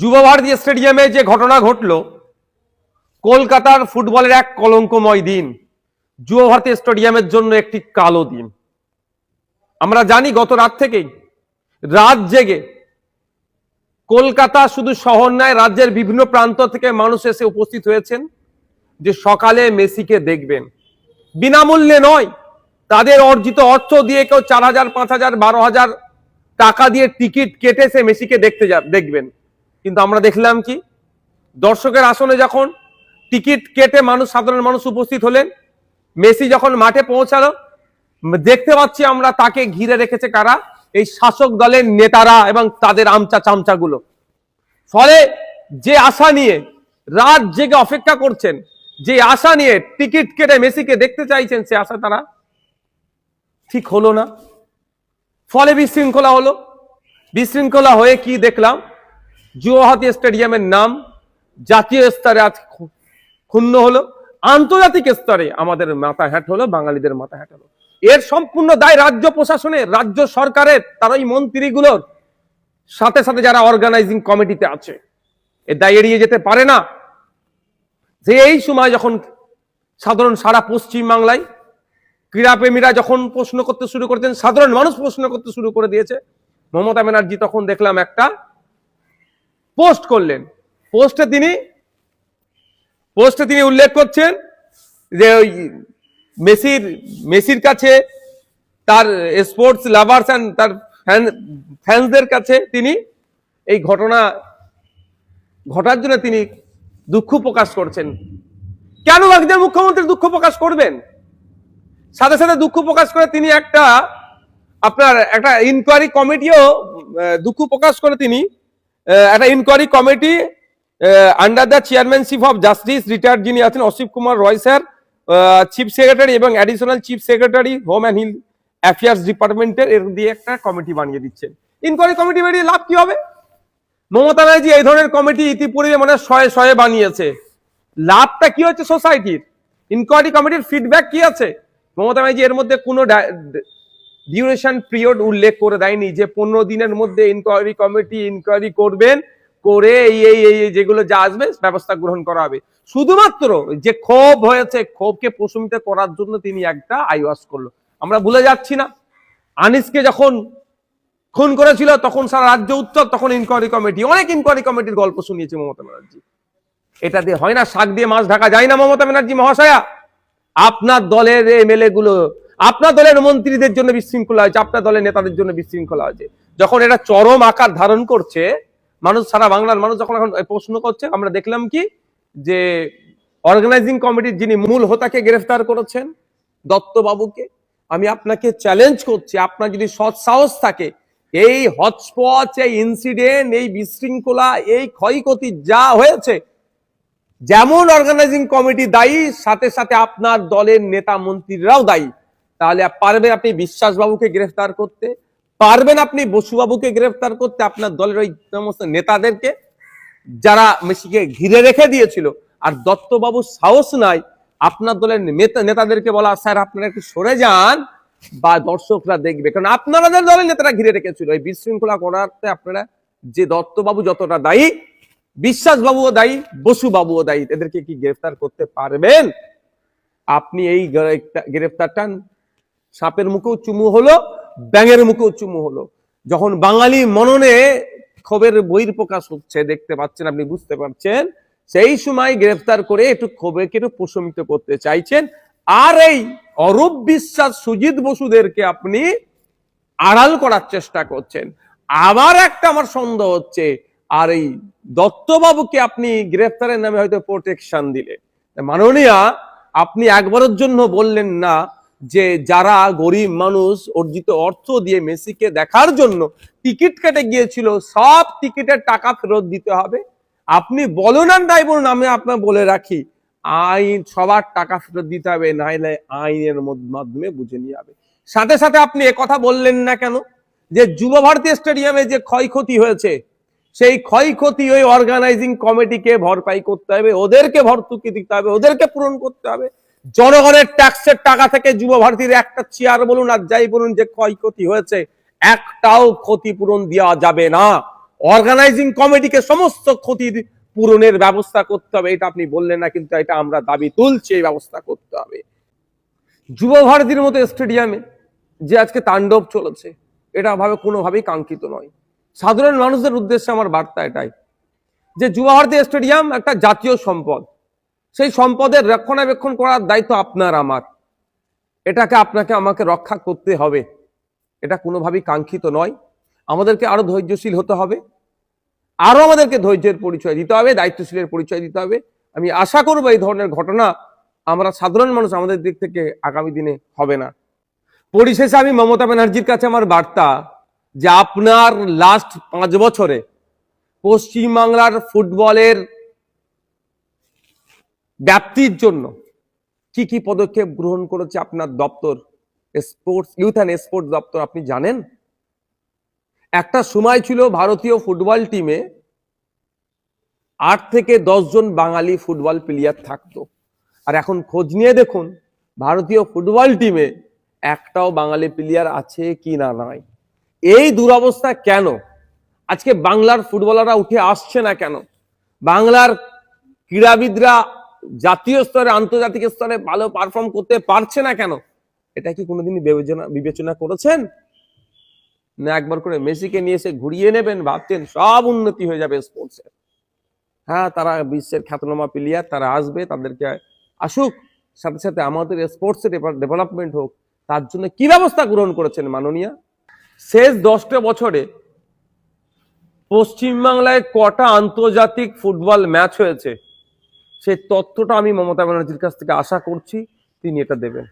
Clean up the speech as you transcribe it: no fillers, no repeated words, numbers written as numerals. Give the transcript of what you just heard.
যুব ভারতী স্টেডিয়ামে যে ঘটনা ঘটলো, কলকাতার ফুটবলের এক কলঙ্কময় দিন, যুব ভারতী স্টেডিয়ামের জন্য একটি কালো দিন। আমরা জানি গত রাত থেকেই রাত জেগে কলকাতা শুধু শহর নয়, রাজ্যের বিভিন্ন প্রান্ত থেকে মানুষ এসে উপস্থিত হয়েছেন যে সকালে মেসিকে দেখবেন। বিনামূল্যে নয়, তাদের অর্জিত অর্থ দিয়ে কেউ 4,000, 5,000, 12,000 টাকা দিয়ে টিকিট কেটে সে মেসিকে দেখবেন। কিন্তু আমরা দেখলাম কি, দর্শকের আসনে যখন টিকিট কেটে সাধারণ মানুষ উপস্থিত হলেন, মেসি যখন মাঠে পৌঁছালো, দেখতে পাচ্ছি আমরা তাকে ঘিরে রেখেছে কারা? এই শাসক দলের নেতারা এবং তাদের আমচা চামচাগুলো। ফলে যে আশা নিয়ে রাত জেগে অপেক্ষা করছেন, যে আশা নিয়ে টিকিট কেটে মেসিকে দেখতে চাইছেন, সে আশা তারা ঠিক হলো না। ফলে বিশৃঙ্খলা হলো। বিশৃঙ্খলা হয়ে কি দেখলাম, যুব ভারতী স্টেডিয়ামের নাম জাতীয় স্তরে আজ ক্ষুণ্ণ হলো, আন্তর্জাতিক স্তরে আমাদের মাথা হ্যাট হলো, বাঙালিদের মাথা হ্যাট হলো। এর সম্পূর্ণ দায় রাজ্য প্রশাসনের, রাজ্য সরকারের, তার ওই মন্ত্রীগুলোর, সাথে সাথে যারা অর্গানাইজিং কমিটিতে আছে। এর দায় এড়িয়ে যেতে পারে না যে এই সময় যখন সারা পশ্চিম বাংলায় ক্রীড়াপ্রেমীরা যখন প্রশ্ন করতে শুরু করেছেন, সাধারণ মানুষ প্রশ্ন করতে শুরু করে দিয়েছে, মমতা ব্যানার্জি তখন দেখলাম একটা পোস্ট করলেন। পোস্টে তিনি উল্লেখ করছেন যে ওই মেসির কাছে, তার স্পোর্টস লাভার্স এন্ড তার ফ্যান্সদের কাছে তিনি এই ঘটনা ঘটার জন্য তিনি দুঃখ প্রকাশ করছেন। কেন একজন মুখ্যমন্ত্রী দুঃখ প্রকাশ করবেন? সাথে সাথে দুঃখ প্রকাশ করে তিনি একটা ইনকোয়ারি কমিটিও দুঃখ প্রকাশ করে তিনি একটা inquiry committee under the chairmanship of justice retired যিনি আছেন Asit Kumar Roy sir, chief secretary এবং additional chief secretary home and hill affairs ডিপার্টমেন্টের, এর দিয়ে একটা কমিটি বানিয়ে দিচ্ছেন। ইনকোয়ারি কমিটি বানিয়ে লাভ কি হবে? মমতা ব্যানার্জি এই ধরনের কমিটি ইতিপূর্বে মানে শয়ে বানিয়েছে। লাভটা কি হচ্ছে সোসাইটির? ইনকোয়ারি কমিটির ফিডব্যাক কি আছে? মমতা ব্যানার্জি এর মধ্যে কোনো ডিউরেশন পিরিয়ড উল্লেখ করে দেয়নি যে 15 দিনের মধ্যে ইনকোয়ারি করবেন, করে এই যেগুলো যা আসবে ব্যবস্থা গ্রহণ করা হবে। শুধুমাত্র যে ক্ষোভ হয়েছে, ক্ষোভকে প্রশমিত করার জন্য তিনি একটা আইওয়াস করলো। আমরা ভুলে যাচ্ছি না, আনিসকে যখন খুন করেছিল তখন সারা রাজ্য উত্তর, তখন ইনকোয়ারি কমিটি, অনেক ইনকোয়ারি কমিটির গল্প শুনিয়েছে মমতা ব্যানার্জি। এটা দিয়ে হয় না, শাক দিয়ে মাছ ঢাকা যায় না মমতা ব্যানার্জি মহাশয়া। আপনার দলের এমএলএ গুলো, আপনার দলের মন্ত্রীদের জন্য বিশৃঙ্খলা হয়েছে, আপনার দলের নেতাদের জন্য বিশৃঙ্খলা হয়েছে। যখন এটা চরম আকার ধারণ করছে, মানুষ, সারা বাংলার মানুষ যখন এখন প্রশ্ন করছে, আমরা দেখলাম কি যে অর্গানাইজিং কমিটির যিনি মূল হোতাকে গ্রেফতার করেছেন, দত্তবাবুকে। আমি আপনাকে চ্যালেঞ্জ করছি, আপনার যদি সৎ সাহস থাকে, এই হটস্পট, এই ইনসিডেন্ট, এই বিশৃঙ্খলা, এই ক্ষয়ক্ষতি যা হয়েছে, যেমন অর্গানাইজিং কমিটি দায়ী, সাথে সাথে আপনার দলের নেতা মন্ত্রীরাও দায়ী। তাহলে পারবেন আপনি বিশ্বাসবাবুকে গ্রেফতার করতে, পারবেন আপনি বসুবাবুকে গ্রেফতার করতে, আপনার দলের ওই সমস্ত নেতাদেরকে যারা মেসিকে ঘিরে রেখে দিয়েছিল। আর দত্তবাবুর সাহস নাই আপনার দলের নেতাদেরকে বলা, স্যার আপনারা একটু সরে যান বা দর্শকরা দেখবে, কারণ আপনাদের দলের নেতারা ঘিরে রেখেছিল। এই বিশৃঙ্খলা করাতে আপনারা, যে দত্তবাবু যতটা দায়ী, বিশ্বাসবাবুও দায়ী, বসুবাবুও দায়ী। এদেরকে কি গ্রেফতার করতে পারবেন? আপনি এই গ্রেফতারটা সাপের মুখেও চুমু হলো, ব্যাঙের মুখেও চুমু হলো। যখন বাঙালি মননে ক্ষোভের বহিঃপ্রকাশ হচ্ছে, দেখতে পাচ্ছেন, আপনি বুঝতে পারছেন, সেই সময় গ্রেফতার করে একটু ক্ষোভকে একটু প্রশমিত করতে চাইছেন। আর এই অরূপ বিশ্বাস, সুজিত বসুদেরকে আপনি আড়াল করার চেষ্টা করছেন। আবার একটা আমার সন্দেহ হচ্ছে, আর এই দত্তবাবুকে আপনি গ্রেফতারের নামে হয়তো প্রোটেকশন দিলে। মাননীয়া, আপনি একবারের জন্য বললেন না যে যারা গরিব মানুষ অর্জিত অর্থ দিয়ে মেসিকে দেখার জন্য টিকিট কেটে গিয়েছিল, সব টিকিটের টাকা ফেরত দিতে হবে? আপনি বলুন আর নাই বলুন, আমি আপনার বলে রাখি, আইন সবার টাকা ফেরত দিতে হবে, নাইলে আইনের মাধ্যমে বুঝে নিয়ে যাবে। সাথে সাথে আপনি একথা বললেন না কেন যে যুব ভারতী স্টেডিয়ামে যে ক্ষয়ক্ষতি হয়েছে, সেই ক্ষয়ক্ষতি ওই অর্গানাইজিং কমিটিকে ভরপাই করতে হবে, ওদেরকে ভর্তুকি দিতে হবে, ওদেরকে পূরণ করতে হবে। জনগণের ট্যাক্সের টাকা থেকে যুব ভারতীর একটা চেয়ার বলুন আর যাই বলুন যে ক্ষয়ক্ষতি হয়েছে, একটাও ক্ষতিপূরণ দেওয়া যাবে না। অর্গানাইজিং কমিটিকে সমস্ত ক্ষতির পূরণের ব্যবস্থা করতে হবে। এটা আপনি বললেন না, কিন্তু এটা আমরা দাবি তুলছি, এই ব্যবস্থা করতে হবে। যুব ভারতীর মতো স্টেডিয়ামে যে আজকে তাণ্ডব চলেছে, এটা ভাবে কোনোভাবেই কাঙ্ক্ষিত নয়। সাধারণ মানুষদের উদ্দেশ্যে আমার বার্তা এটাই, যে যুব ভারতী স্টেডিয়াম একটা জাতীয় সম্পদ, সেই সম্পদের রক্ষণাবেক্ষণ করার দায়িত্ব আপনার আমার। এটাকে আপনাকে আমাকে রক্ষা করতে হবে, এটা কোনোভাবেই কাঙ্ক্ষিত নয়। আমাদেরকে আরো ধৈর্যশীল হতে হবে, আরো আমাদেরকে ধৈর্যের পরিচয় দিতে হবে, দায়িত্বশীলের পরিচয় দিতে হবে। আমি আশা করবো এই ধরনের ঘটনা আমরা সাধারণ মানুষ আমাদের দিক থেকে আগামী দিনে হবে না। পরিশেষে আমি মমতা ব্যানার্জির কাছে আমার বার্তা, যে আপনার লাস্ট 5 বছরে পশ্চিমবাংলার ফুটবলের ব্যাপ্তির জন্য কি কি পদক্ষেপ গ্রহণ করেছে আপনার দপ্তর, স্পোর্টস ইউথ অ্যান্ড স্পোর্টস দপ্তর, আপনি জানেন? একটা সময় ছিল ভারতীয় ফুটবল টিমে 8 থেকে 10 জন বাঙালি ফুটবল প্লেয়ার থাকতো, আর এখন খোঁজ নিয়ে দেখুন ভারতীয় ফুটবল টিমে একটাও বাঙালি প্লেয়ার আছে কি না নাই। এই দুরবস্থা কেন? আজকে বাংলার ফুটবলাররা উঠে আসছে না কেন? বাংলার ক্রীড়াবিদরা জাতীয় স্তরে আন্তর্জাতিক স্তরে ভালো পারফর্ম করতে পারছে না কেন? এটা কি কোনোদিন বিবেচনা করেছেন? না একবার করে মেসিকে নিয়ে এসে ঘুরিয়ে নেবেন, ভাবছেন সব উন্নতি হয়ে যাবে স্পোর্টসের? হ্যাঁ, তারা বিশ্বের খ্যাতনামা প্লেয়ার, তারা আসবে, তাদেরকে আসুক, সাথে সাথে আমাদের স্পোর্টসের ডেভেলপমেন্ট হোক। তার জন্য কি ব্যবস্থা গ্রহণ করেছেন মাননীয়া? শেষ 10টা বছরে পশ্চিমবাংলায় কটা আন্তর্জাতিক ফুটবল ম্যাচ হয়েছে, সেই তথ্যটা আমি মমতা ব্যানার্জির কাছ থেকে আশা করছি তিনি এটা দেবেন।